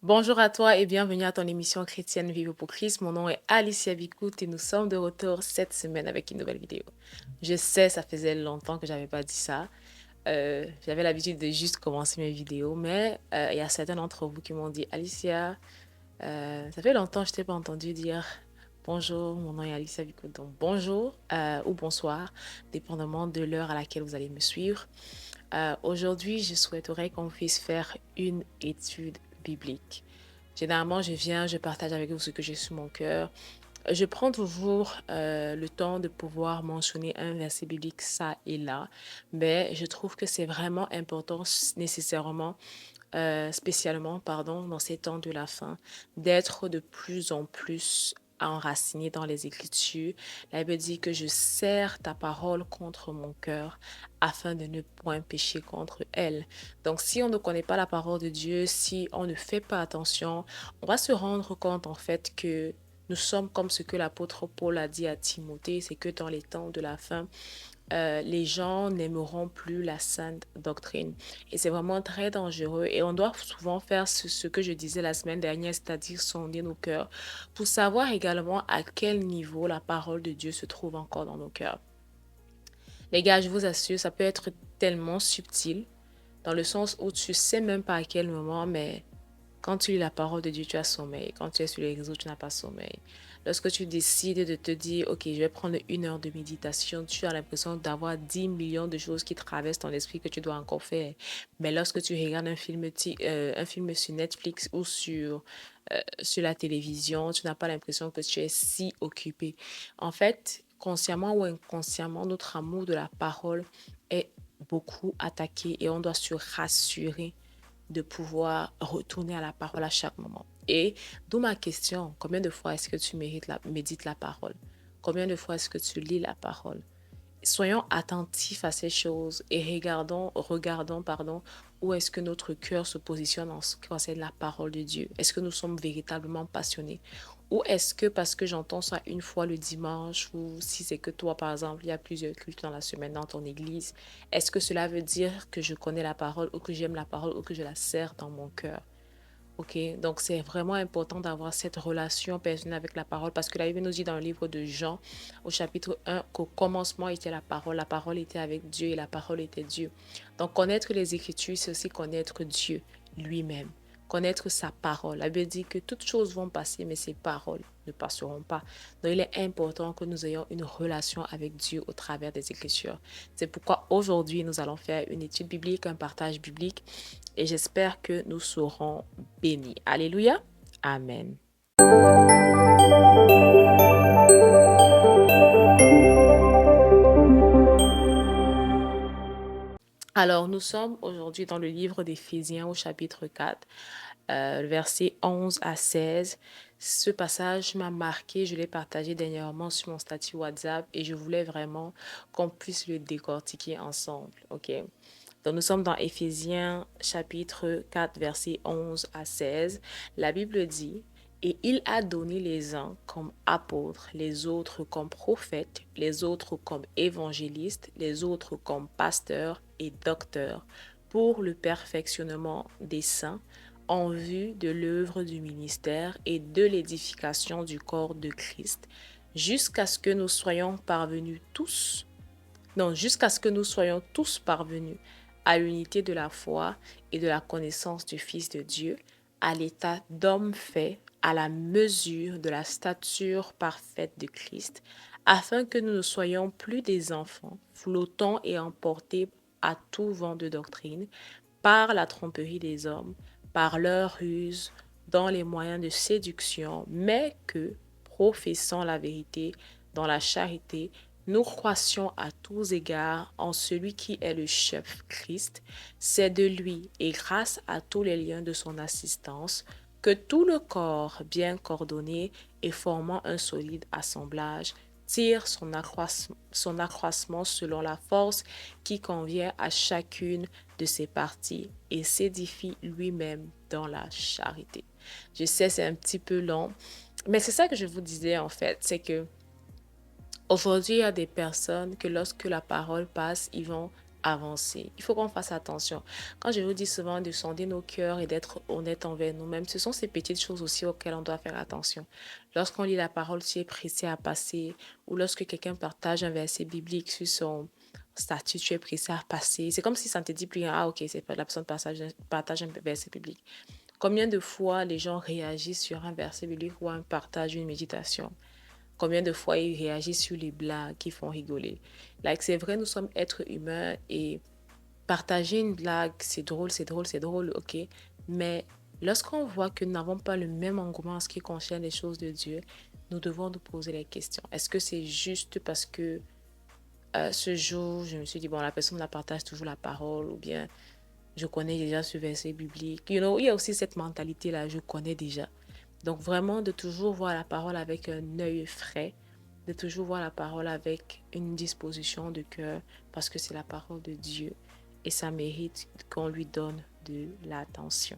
Bonjour à toi et bienvenue à ton émission chrétienne Vivre pour Christ. Mon nom est Alicia Bicout et nous sommes de retour cette semaine avec une nouvelle vidéo. Je sais, ça faisait longtemps que j'avais pas dit ça. J'avais l'habitude de juste commencer mes vidéos, mais il y a certains d'entre vous qui m'ont dit, Alicia, ça fait longtemps que je t'ai pas entendu dire bonjour, mon nom est Alicia Bicout. Donc bonjour ou bonsoir, dépendamment de l'heure à laquelle vous allez me suivre. Aujourd'hui, je souhaiterais qu'on puisse faire une étude biblique. Généralement, je partage avec vous ce que j'ai sur mon cœur. Je prends toujours le temps de pouvoir mentionner un verset biblique ça et là, mais je trouve que c'est vraiment important, nécessairement, spécialement, pardon, dans ces temps de la fin, d'être de plus en plus enraciné dans les Écritures. La Bible dit que je serre ta parole contre mon cœur afin de ne point pécher contre elle. Donc, si on ne connaît pas la parole de Dieu, si on ne fait pas attention, on va se rendre compte en fait que nous sommes comme ce que l'apôtre Paul a dit à Timothée, c'est que dans les temps de la fin, les gens n'aimeront plus la sainte doctrine. Et c'est vraiment très dangereux. Et on doit souvent faire ce que je disais la semaine dernière, c'est-à-dire sonder nos cœurs, pour savoir également à quel niveau la parole de Dieu se trouve encore dans nos cœurs. Les gars, je vous assure, ça peut être tellement subtil, dans le sens où tu sais même pas à quel moment, mais quand tu lis la parole de Dieu, tu as sommeil. Quand tu es sur les réseaux, tu n'as pas sommeil. Lorsque tu décides de te dire, OK, je vais prendre 1 heure de méditation, tu as l'impression d'avoir 10 millions de choses qui traversent ton esprit que tu dois encore faire. Mais lorsque tu regardes un film sur Netflix ou sur la télévision, tu n'as pas l'impression que tu es si occupé. En fait, consciemment ou inconsciemment, notre amour de la parole est beaucoup attaqué et on doit se rassurer de pouvoir retourner à la parole à chaque moment. Et d'où ma question, combien de fois est-ce que tu médites la parole? Combien de fois est-ce que tu lis la parole? Soyons attentifs à ces choses et regardons, pardon, où est-ce que notre cœur se positionne en ce qui concerne la parole de Dieu. Est-ce que nous sommes véritablement passionnés? Ou est-ce que parce que j'entends ça une fois le dimanche, ou si c'est que toi, par exemple, il y a plusieurs cultes dans la semaine dans ton église, est-ce que cela veut dire que je connais la parole ou que j'aime la parole ou que je la sers dans mon cœur? Ok, donc c'est vraiment important d'avoir cette relation personnelle avec la parole parce que la Bible nous dit dans le livre de Jean, au chapitre 1, qu'au commencement était la parole était avec Dieu et la parole était Dieu. Donc connaître les Écritures, c'est aussi connaître Dieu lui-même, connaître sa parole. La Bible dit que toutes choses vont passer, mais ses paroles ne passeront pas. Donc il est important que nous ayons une relation avec Dieu au travers des Écritures. C'est pourquoi aujourd'hui, nous allons faire une étude biblique, un partage biblique et j'espère que nous serons bénis. Alléluia. Amen. Alors, nous sommes aujourd'hui dans le livre d'Éphésiens au chapitre 4, versets 11 à 16. Ce passage m'a marqué, je l'ai partagé dernièrement sur mon statut WhatsApp et je voulais vraiment qu'on puisse le décortiquer ensemble. OK? Donc, nous sommes dans Éphésiens chapitre 4, versets 11 à 16. La Bible dit, et il a donné les uns comme apôtres, les autres comme prophètes, les autres comme évangélistes, les autres comme pasteurs et docteurs, pour le perfectionnement des saints, en vue de l'œuvre du ministère et de l'édification du corps de Christ, jusqu'à ce que nous soyons parvenus tous, non, jusqu'à ce que nous soyons tous parvenus à l'unité de la foi et de la connaissance du Fils de Dieu, à l'état d'homme fait, à la mesure de la stature parfaite de Christ, afin que nous ne soyons plus des enfants, flottants et emportés à tout vent de doctrine, par la tromperie des hommes, par leur ruse, dans les moyens de séduction, mais que, professant la vérité dans la charité, nous croissions à tous égards en celui qui est le chef, Christ. C'est de lui et grâce à tous les liens de son assistance que tout le corps bien coordonné et formant un solide assemblage tire son accroissement selon la force qui convient à chacune de ses parties et s'édifie lui-même dans la charité. Je sais, c'est un petit peu long, mais c'est ça que je vous disais en fait, c'est que aujourd'hui, il y a des personnes que lorsque la parole passe, ils vont avancer. Il faut qu'on fasse attention. Quand je vous dis souvent de sonder nos cœurs et d'être honnête envers nous-mêmes, ce sont ces petites choses aussi auxquelles on doit faire attention. Lorsqu'on lit la parole, tu es pressé à passer, ou lorsque quelqu'un partage un verset biblique sur son statut, tu es pressé à passer. C'est comme si ça ne te dit plus, ah ok, c'est pas la personne partage un verset biblique. Combien de fois les gens réagissent sur un verset biblique ou un partage, une méditation? Combien de fois ils réagissent sur les blagues qui font rigoler? Like, c'est vrai, nous sommes êtres humains et partager une blague, c'est drôle, c'est drôle, c'est drôle, ok. Mais lorsqu'on voit que nous n'avons pas le même engouement en ce qui concerne les choses de Dieu, nous devons nous poser les questions. Est-ce que c'est juste parce que ce jour, je me suis dit, bon, la personne la partage toujours la parole, ou bien je connais déjà ce verset biblique. You know, il y a aussi cette mentalité-là, je connais déjà. Donc vraiment, de toujours voir la parole avec un œil frais, de toujours voir la parole avec une disposition de cœur, parce que c'est la parole de Dieu et ça mérite qu'on lui donne de l'attention.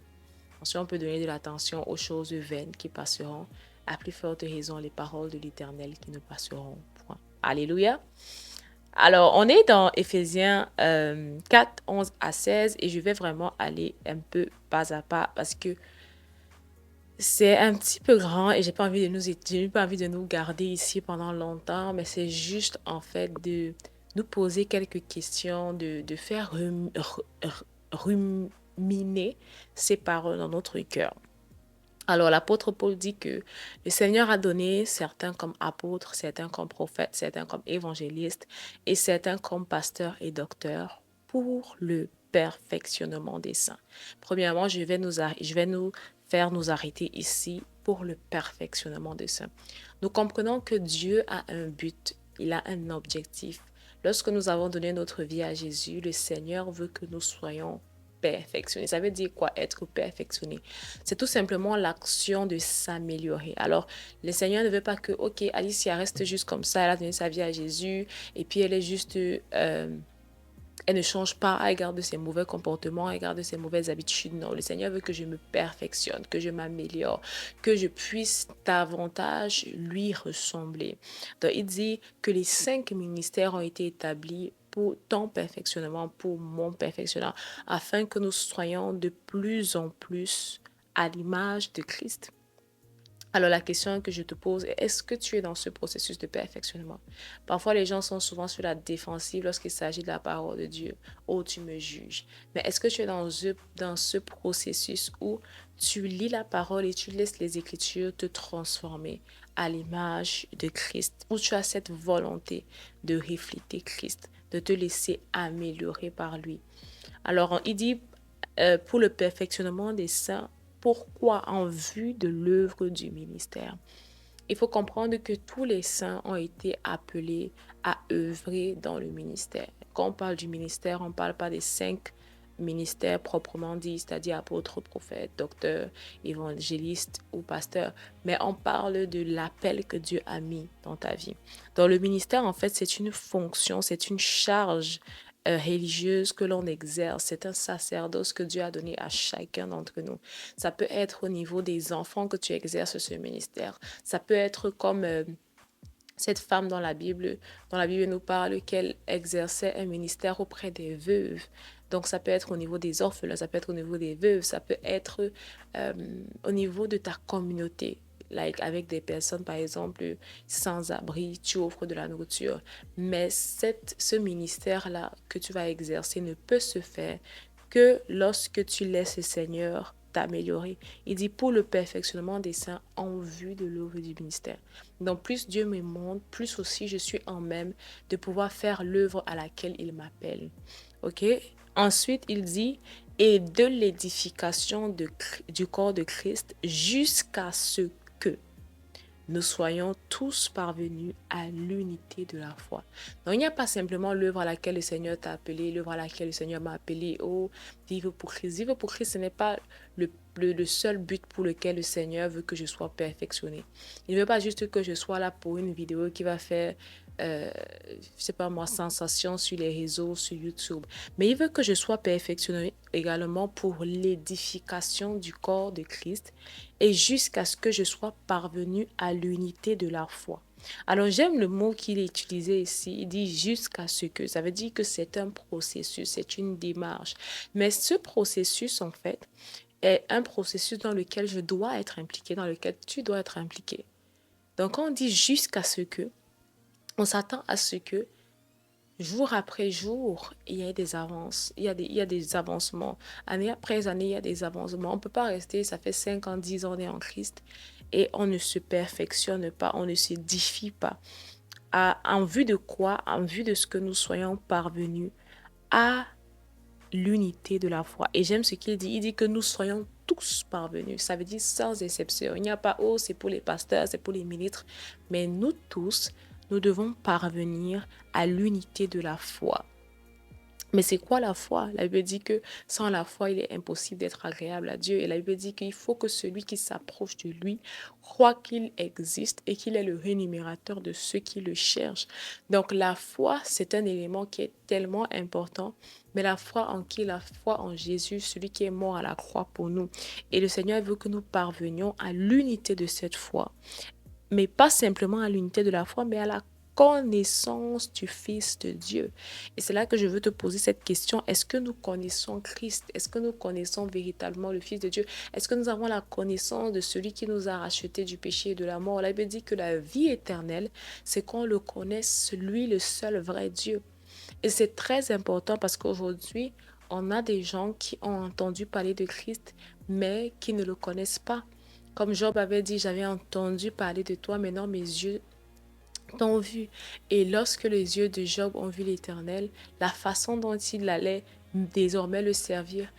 Ensuite, on peut donner de l'attention aux choses vaines qui passeront, à plus forte raison les paroles de l'Éternel qui ne passeront point. Alléluia. Alors, on est dans Éphésiens 4, 11 à 16 et je vais vraiment aller un peu pas à pas parce que c'est un petit peu grand et j'ai pas envie de nous garder ici pendant longtemps, mais c'est juste en fait de nous poser quelques questions, de faire ruminer ces paroles dans notre cœur. Alors, l'apôtre Paul dit que le Seigneur a donné certains comme apôtres, certains comme prophètes, certains comme évangélistes et certains comme pasteurs et docteurs pour le perfectionnement des saints. Premièrement, je vais nous faire nous arrêter ici pour le perfectionnement des saints. Nous comprenons que Dieu a un but, il a un objectif. Lorsque nous avons donné notre vie à Jésus, le Seigneur veut que nous soyons perfectionné. Ça veut dire quoi être perfectionné? C'est tout simplement l'action de s'améliorer. Alors, le Seigneur ne veut pas que, ok, Alicia reste juste comme ça, elle a donné sa vie à Jésus et puis elle est juste, elle ne change pas, elle garde ses mauvais comportements, elle garde ses mauvaises habitudes. Non, le Seigneur veut que je me perfectionne, que je m'améliore, que je puisse davantage lui ressembler. Donc, il dit que les 5 ministères ont été établis pour ton perfectionnement, pour mon perfectionnement, afin que nous soyons de plus en plus à l'image de Christ. Alors la question que je te pose est, est-ce que tu es dans ce processus de perfectionnement? Parfois, les gens sont souvent sur la défensive lorsqu'il s'agit de la parole de Dieu. Oh, tu me juges. Mais est-ce que tu es dans ce processus où tu lis la parole et tu laisses les Écritures te transformer à l'image de Christ, où tu as cette volonté de refléter Christ, de te laisser améliorer par lui? Alors, il dit, pour le perfectionnement des saints, pourquoi en vue de l'œuvre du ministère? Il faut comprendre que tous les saints ont été appelés à œuvrer dans le ministère. Quand on parle du ministère, on ne parle pas des 5 ministères proprement dit, c'est-à-dire apôtre, prophète, docteur, évangéliste ou pasteur, mais on parle de l'appel que Dieu a mis dans ta vie. Dans le ministère, en fait, c'est une fonction, c'est une charge religieuse que l'on exerce. C'est un sacerdoce que Dieu a donné à chacun d'entre nous. Ça peut être au niveau des enfants que tu exerces ce ministère. Ça peut être comme cette femme dans la Bible nous parle qu'elle exerçait un ministère auprès des veuves. Donc, ça peut être au niveau des orphelins, ça peut être au niveau des veuves, ça peut être au niveau de ta communauté. Like avec des personnes, par exemple, sans abri, tu offres de la nourriture. Mais ce ministère-là que tu vas exercer ne peut se faire que lorsque tu laisses le Seigneur t'améliorer. Il dit pour le perfectionnement des saints en vue de l'œuvre du ministère. Donc plus Dieu me montre, plus aussi je suis en même de pouvoir faire l'œuvre à laquelle il m'appelle. Ok? Ensuite, il dit et de l'édification du corps de Christ jusqu'à ce que nous soyons tous parvenus à l'unité de la foi. Donc, il n'y a pas simplement l'œuvre à laquelle le Seigneur t'a appelé, l'œuvre à laquelle le Seigneur m'a appelé, oh, vivre pour Christ. Vivre pour Christ, ce n'est pas le seul but pour lequel le Seigneur veut que je sois perfectionné. Il ne veut pas juste que je sois là pour une vidéo qui va faire, je sais pas moi, sensation sur les réseaux, sur YouTube. Mais il veut que je sois perfectionné également pour l'édification du corps de Christ et jusqu'à ce que je sois parvenu à l'unité de la foi. Alors, j'aime le mot qu'il est utilisé ici. Il dit jusqu'à ce que. Ça veut dire que c'est un processus, c'est une démarche. Mais ce processus, en fait, est un processus dans lequel je dois être impliqué, dans lequel tu dois être impliqué. Donc, quand on dit jusqu'à ce que, on s'attend à ce que jour après jour, il y a des avances, il y a des avancements. Année après année, il y a des avancements. On ne peut pas rester, ça fait 5 ans, 10 ans, on est en Christ et on ne se perfectionne pas, on ne s'édifie pas. En vue de quoi? En vue de ce que nous soyons parvenus à l'unité de la foi. Et j'aime ce qu'il dit. Il dit que nous soyons tous parvenus. Ça veut dire sans exception. Il n'y a pas, oh, c'est pour les pasteurs, c'est pour les ministres. Mais nous tous, nous devons parvenir à l'unité de la foi. Mais c'est quoi la foi? La Bible dit que sans la foi, il est impossible d'être agréable à Dieu. Et la Bible dit qu'il faut que celui qui s'approche de lui croit qu'il existe et qu'il est le rémunérateur de ceux qui le cherchent. Donc la foi, c'est un élément qui est tellement important. Mais la foi en qui? La foi en Jésus, celui qui est mort à la croix pour nous. Et le Seigneur veut que nous parvenions à l'unité de cette foi. Mais pas simplement à l'unité de la foi, mais à la connaissance du Fils de Dieu. Et c'est là que je veux te poser cette question. Est-ce que nous connaissons Christ? Est-ce que nous connaissons véritablement le Fils de Dieu? Est-ce que nous avons la connaissance de celui qui nous a rachetés du péché et de la mort? La Bible dit que la vie éternelle, c'est qu'on le connaisse, lui, le seul vrai Dieu. Et c'est très important parce qu'aujourd'hui, on a des gens qui ont entendu parler de Christ, mais qui ne le connaissent pas. Comme Job avait dit, j'avais entendu parler de toi, maintenant mes yeux t'ont vu. Et lorsque les yeux de Job ont vu l'Éternel, la façon dont il allait désormais le servir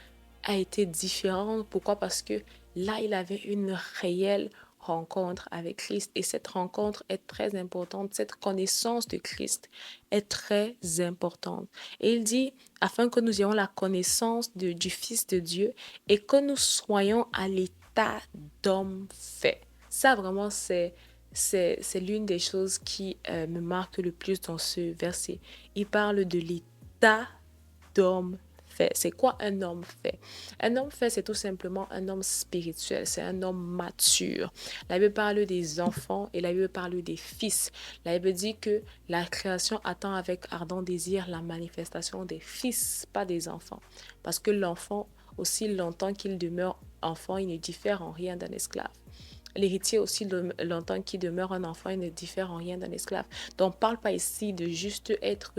a été différente. Pourquoi? Parce que là, il avait une réelle rencontre avec Christ. Et cette rencontre est très importante. Cette connaissance de Christ est très importante. Et il dit, afin que nous ayons la connaissance du Fils de Dieu et que nous soyons à l'état d'homme fait. Ça, vraiment, c'est l'une des choses qui me marque le plus dans ce verset. Il parle de l'état d'homme fait. C'est quoi un homme fait? Un homme fait, c'est tout simplement un homme spirituel, c'est un homme mature. La Bible parle des enfants et la Bible parle des fils. La Bible dit que la création attend avec ardent désir la manifestation des fils, pas des enfants. Parce que l'enfant, aussi longtemps qu'il demeure enfant, il ne diffère en rien d'un esclave. L'héritier aussi, longtemps qu'il demeure un enfant, il ne diffère en rien d'un esclave. Donc, on ne parle pas ici de juste être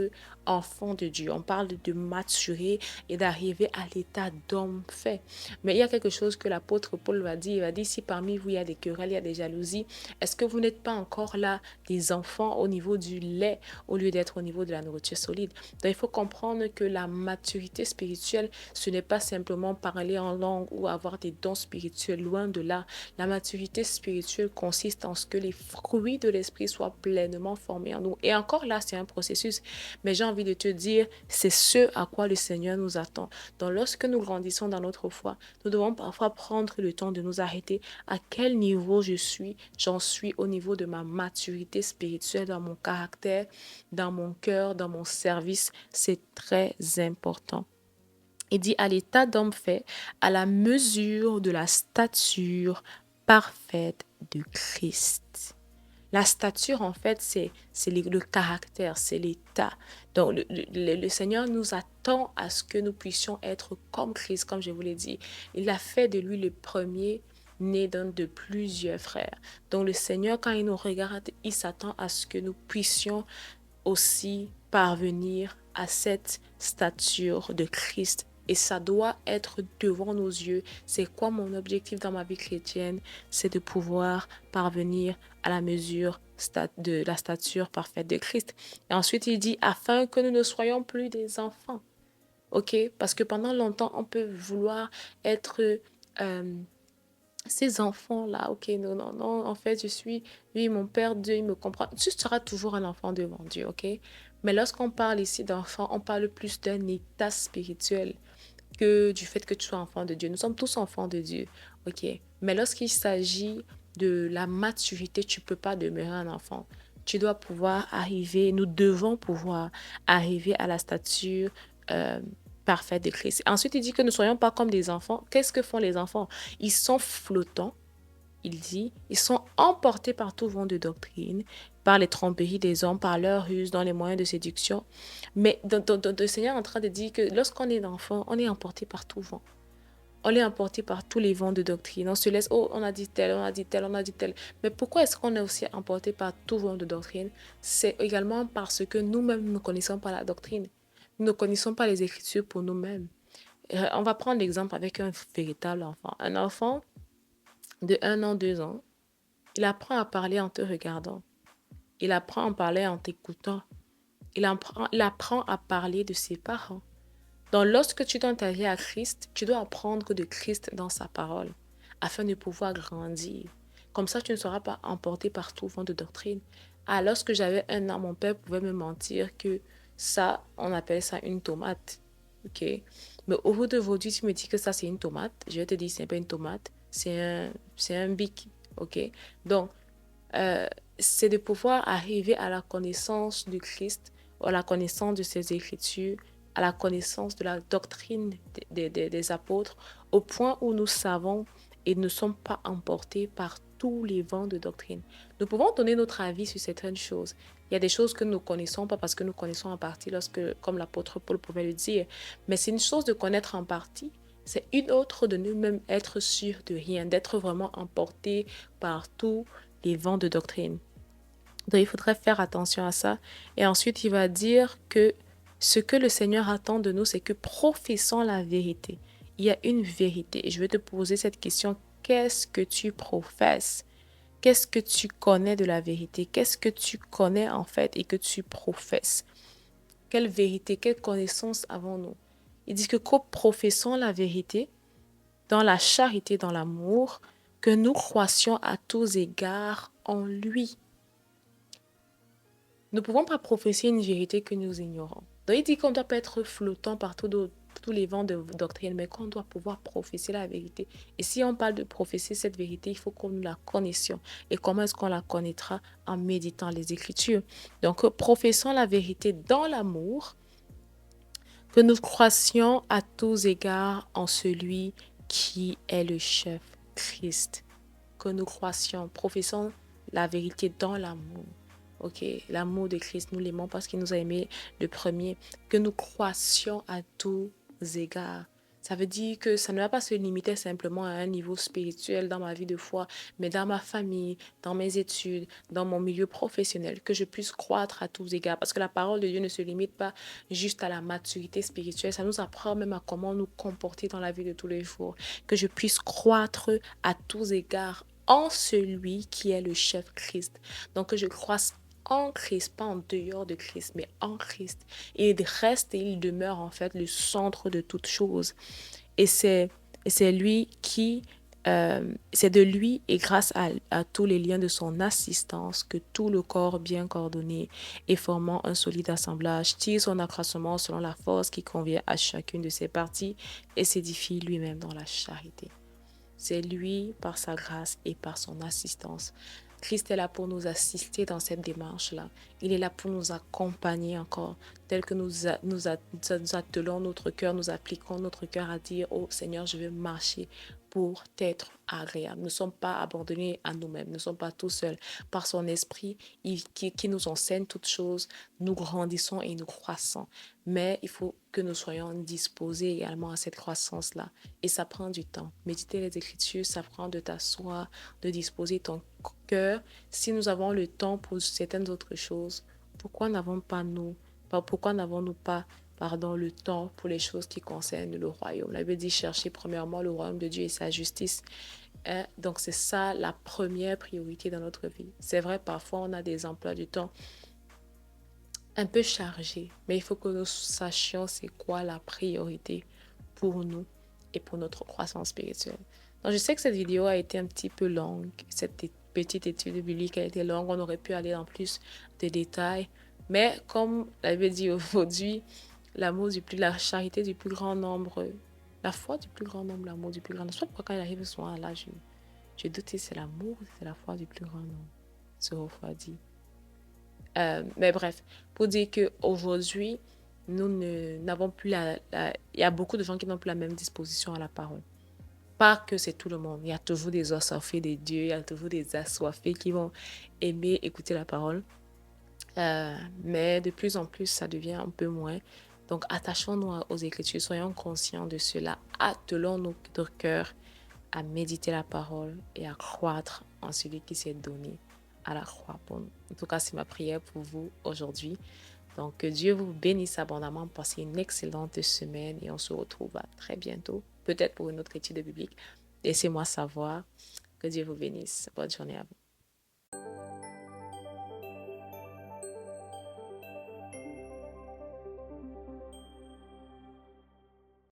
enfant de Dieu. On parle de maturer et d'arriver à l'état d'homme fait. Mais il y a quelque chose que l'apôtre Paul va dire. Il va dire, si parmi vous, il y a des querelles, il y a des jalousies, est-ce que vous n'êtes pas encore là des enfants au niveau du lait au lieu d'être au niveau de la nourriture solide? Donc, il faut comprendre que la maturité spirituelle, ce n'est pas simplement parler en langue ou avoir des dons spirituels. Loin de là, la maturité spirituelle consiste en ce que les fruits de l'esprit soient pleinement formés en nous. Et encore là, c'est un processus. Mais j'ai envie de te dire, c'est ce à quoi le Seigneur nous attend. Donc lorsque nous grandissons dans notre foi, nous devons parfois prendre le temps de nous arrêter. À quel niveau j'en suis au niveau de ma maturité spirituelle, dans mon caractère, dans mon cœur, dans mon service. C'est très important. Il dit à l'état d'homme fait, à la mesure de la stature parfaite de Christ. La stature, en fait, c'est le caractère, c'est l'état. Donc, le Seigneur nous attend à ce que nous puissions être comme Christ, comme je vous l'ai dit. Il a fait de lui le premier né d'un de plusieurs frères. Donc, le Seigneur, quand il nous regarde, il s'attend à ce que nous puissions aussi parvenir à cette stature de Christ. Et ça doit être devant nos yeux. C'est quoi mon objectif dans ma vie chrétienne? C'est de pouvoir parvenir à la mesure de la stature parfaite de Christ. Et ensuite, il dit, afin que nous ne soyons plus des enfants. OK? Parce que pendant longtemps, on peut vouloir être ces enfants-là. OK, non, non, non. En fait, oui, mon Père, Dieu, il me comprend. Tu seras toujours un enfant devant Dieu, OK? Mais lorsqu'on parle ici d'enfant, on parle plus d'un état spirituel que du fait que tu sois enfant de Dieu. Nous sommes tous enfants de Dieu, ok? Mais lorsqu'il s'agit de la maturité, tu ne peux pas demeurer un enfant. Tu dois pouvoir arriver, nous devons pouvoir arriver à la stature parfaite de Christ. Ensuite, il dit que nous ne soyons pas comme des enfants. Qu'est-ce que font les enfants? Ils sont flottants, il dit, ils sont emportés par tout vent de doctrine, par les tromperies des hommes, par leur ruse, dans les moyens de séduction. Mais le Seigneur est en train de dire que lorsqu'on est enfant, on est emporté par tout vent. On est emporté par tous les vents de doctrine. On se laisse, oh, on a dit tel, on a dit tel, on a dit tel. Mais pourquoi est-ce qu'on est aussi emporté par tout vent de doctrine? C'est également parce que nous-mêmes, nous ne connaissons pas la doctrine. Nous ne connaissons pas les Écritures pour nous-mêmes. On va prendre l'exemple avec un véritable enfant. Un enfant de 1 an, 2 ans, il apprend à parler en te regardant. Il apprend à parler en t'écoutant. Il apprend à parler de ses parents. Donc, lorsque tu donnes ta vie à Christ, tu dois apprendre de Christ dans sa parole afin de pouvoir grandir. Comme ça, tu ne seras pas emporté par tout vent de doctrine. Ah, lorsque j'avais 1 an, mon père pouvait me mentir que ça, on appelle ça une tomate. OK? Mais au bout d'aujourd'hui, tu me dis que ça, c'est une tomate. Je vais te dire, c'est pas une tomate, c'est un bic. OK? Donc, euh, c'est de pouvoir arriver à la connaissance du Christ, à la connaissance de ses Écritures, à la connaissance de la doctrine des apôtres, au point où nous savons et ne sommes pas emportés par tous les vents de doctrine. Nous pouvons donner notre avis sur certaines choses. Il y a des choses que nous ne connaissons pas parce que nous connaissons en partie, comme l'apôtre Paul pouvait le dire. Mais c'est une chose de connaître en partie. C'est une autre de nous-mêmes être sûr de rien, d'être vraiment emporté par tout les vents de doctrine. Donc, il faudrait faire attention à ça. Et ensuite, il va dire que ce que le Seigneur attend de nous, c'est que professons la vérité. Il y a une vérité. Et je vais te poser cette question. Qu'est-ce que tu professes? Qu'est-ce que tu connais de la vérité? Qu'est-ce que tu connais en fait et que tu professes? Quelle vérité, quelle connaissance avons-nous? Il dit que professons la vérité dans la charité, dans l'amour, que nous croissions à tous égards en lui. Nous ne pouvons pas professer une vérité que nous ignorons. Donc, il dit qu'on ne doit pas être flottant par tous les vents de doctrine, mais qu'on doit pouvoir professer la vérité. Et si on parle de professer cette vérité, il faut que nous la connaissions. Et comment est-ce qu'on la connaîtra? En méditant les Écritures. Donc, professons la vérité dans l'amour, que nous croissions à tous égards en celui qui est le chef, Christ. Que nous croissions, professons la vérité dans l'amour. Ok, l'amour de Christ, nous l'aimons parce qu'il nous a aimés le premier. Que nous croissions à tous égards. Ça veut dire que ça ne va pas se limiter simplement à un niveau spirituel dans ma vie de foi, mais dans ma famille, dans mes études, dans mon milieu professionnel, que je puisse croître à tous égards. Parce que la parole de Dieu ne se limite pas juste à la maturité spirituelle, ça nous apprend même à comment nous comporter dans la vie de tous les jours. Que je puisse croître à tous égards en celui qui est le chef Christ. Donc que je croisse en Christ, pas en dehors de Christ, mais en Christ. Et il reste et il demeure en fait le centre de toute chose. Et c'est lui qui, c'est de lui et grâce à tous les liens de son assistance que tout le corps bien coordonné et formant un solide assemblage tire son accroissement selon la force qui convient à chacune de ses parties et s'édifie lui-même dans la charité. C'est lui, par sa grâce et par son assistance. Christ est là pour nous assister dans cette démarche-là. Il est là pour nous accompagner encore, tel que nous attelons notre cœur, nous appliquons notre cœur à dire, oh Seigneur, je vais marcher pour t'être agréable. Nous ne sommes pas abandonnés à nous-mêmes, nous ne sommes pas tout seuls. Par son esprit qui nous enseigne toutes choses, nous grandissons et nous croissons. Mais il faut que nous soyons disposés également à cette croissance-là. Et ça prend du temps. Méditer les Écritures, ça prend de t'asseoir, de disposer ton cœur. Si nous avons le temps pour certaines autres choses, pourquoi n'avons-nous pas le temps pour les choses qui concernent le royaume? La Bible dit chercher premièrement le royaume de Dieu et sa justice. Donc c'est ça la première priorité dans notre vie. C'est vrai, parfois on a des emplois du temps un peu chargés, mais il faut que nous sachions c'est quoi la priorité pour nous et pour notre croissance spirituelle. Donc je sais que cette vidéo a été un petit peu longue, cette petite étude biblique a été longue, on aurait pu aller dans plus de détails, mais comme l'avait dit aujourd'hui, la charité du plus grand nombre, la foi du plus grand nombre, l'amour du plus grand nombre. Je sais pas pourquoi quand il arrive souvent là, je doute si c'est l'amour ou si c'est la foi du plus grand nombre. Se refroidit. Mais bref, pour dire qu'aujourd'hui, nous n'avons plus il y a beaucoup de gens qui n'ont plus la même disposition à la parole. pas que c'est tout le monde. Il y a toujours des assoiffés de Dieu, il y a toujours des assoiffés qui vont aimer écouter la parole. Mais de plus en plus, ça devient un peu moins. Donc, attachons-nous aux Écritures, soyons conscients de cela, attelons notre cœur à méditer la parole et à croître en celui qui s'est donné à la croix pour nous. En tout cas, c'est ma prière pour vous aujourd'hui. Donc, que Dieu vous bénisse abondamment. Passez une excellente semaine et on se retrouve à très bientôt, peut-être pour une autre étude biblique. Laissez-moi savoir. Que Dieu vous bénisse. Bonne journée à vous.